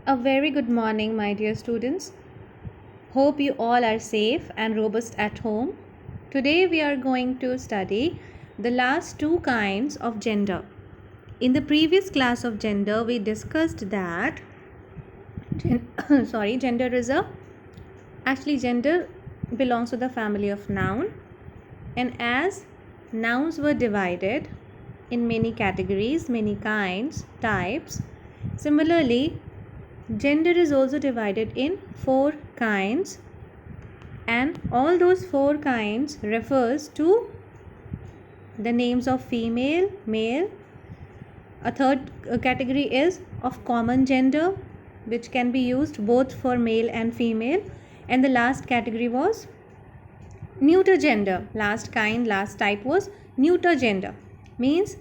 A very good morning, my dear students. Hope you all are safe and robust at home. Today we are going to study the last two kinds of gender. In the previous class of gender, we discussed that gender is gender belongs to the family of noun, and as nouns were divided in many categories, many kinds, types, similarly gender is also divided in four kinds, and all those four kinds refers to the names of female, male. A third category is of common gender, which can be used both for male and female, and the last category was neuter gender. Last type was neuter gender, means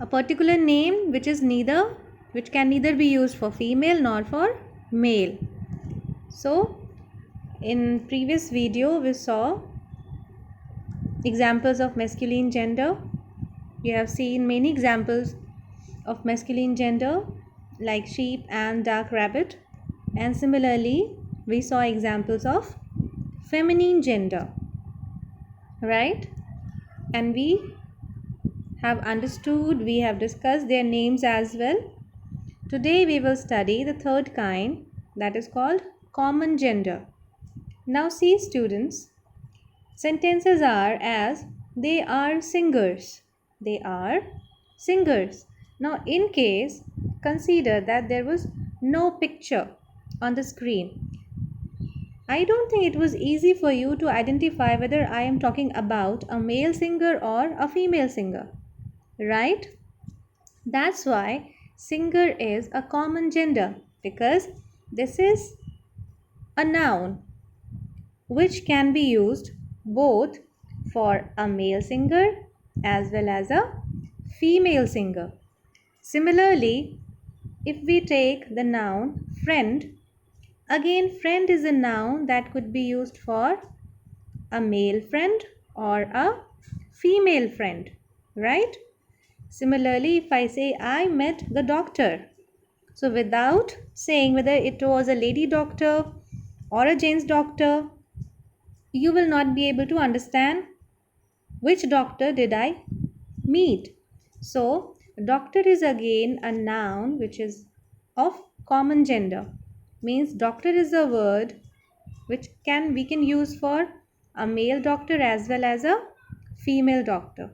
a particular name which can neither be used for female nor for male. So in previous video we saw examples of masculine gender. We have seen many examples of masculine gender like sheep and dark rabbit, and similarly we saw examples of feminine gender, right? And we have discussed their names as well. Today we will study the third kind, that is called common gender. Now see students, sentences are as they are singers. They are singers. Now in case, consider that there was no picture on the screen. I don't think it was easy for you to identify whether I am talking about a male singer or a female singer, right? That's why singer is a common gender, because this is a noun which can be used both for a male singer as well as a female singer. Similarly, if we take the noun friend, again friend is a noun that could be used for a male friend or a female friend, right? Similarly, if I say I met the doctor, so without saying whether it was a lady doctor or a gents doctor, you will not be able to understand which doctor did I meet. So doctor is again a noun which is of common gender, means doctor is a word which we can use for a male doctor as well as a female doctor.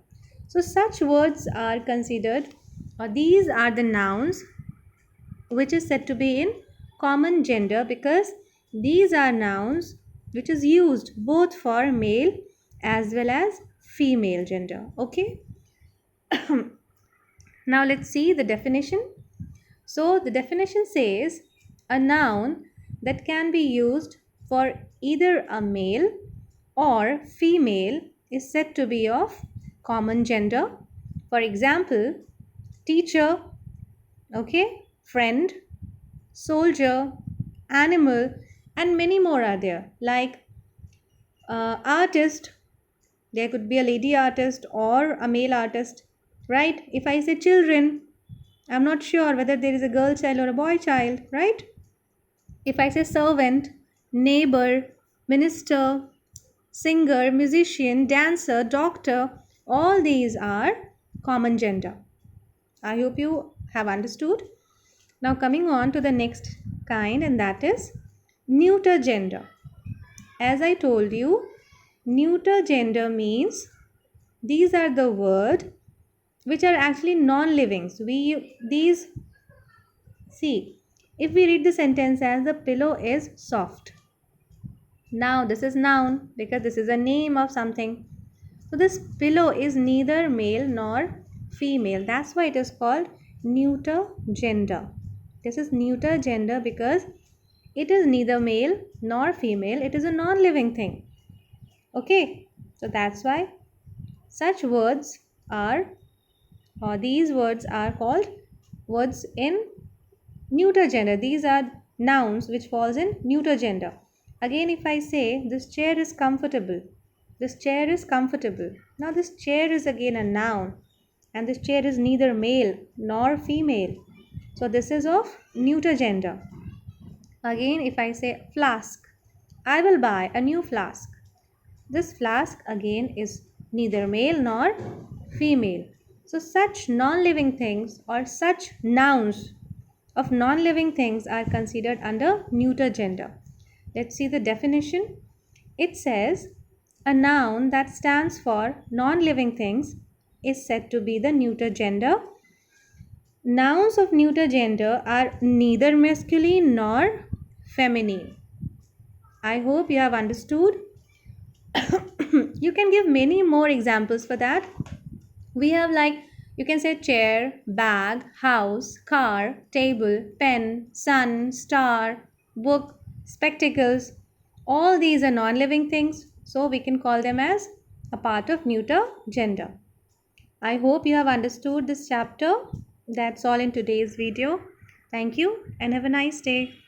So such words are considered, or these are the nouns which is said to be in common gender, because these are nouns which is used both for male as well as female gender. Okay. Now let's see the definition. So the definition says a noun that can be used for either a male or female is said to be of common gender. For example, teacher, okay, friend, soldier, animal, and many more are there. Like artist, there could be a lady artist or a male artist, right? If I say children, I'm not sure whether there is a girl child or a boy child, right? If I say servant, neighbor, minister, singer, musician, dancer, doctor, all these are common gender. I hope you have understood. Now coming on to the next kind, and that is neuter gender. As I told you, neuter gender means these are the word which are actually non-livings. If we read the sentence as the pillow is soft. Now this is noun because this is a name of something. So this pillow is neither male nor female. That's why it is called neuter gender. This is neuter gender because it is neither male nor female. It is a non-living thing. Okay. So that's why such words are, or these words are called words in neuter gender. These are nouns which falls in neuter gender. Again, if I say this chair is comfortable, this chair is comfortable. Now this chair is again a noun, and this chair is neither male nor female. So this is of neuter gender. Again, if I say flask, I will buy a new flask. This flask again is neither male nor female. So, such non living things or such nouns of non living things are considered under neuter gender. Let's see the definition. It says a noun that stands for non living things is said to be the neuter gender. Nouns of neuter gender are neither masculine nor feminine. I hope you have understood. You can give many more examples for that. We have, like, you can say chair, bag, house, car, table, pen, sun, star, book, spectacles. All these are non living things, so we can call them as a part of neuter gender. I hope you have understood this chapter. That's all in today's video. Thank you and have a nice day.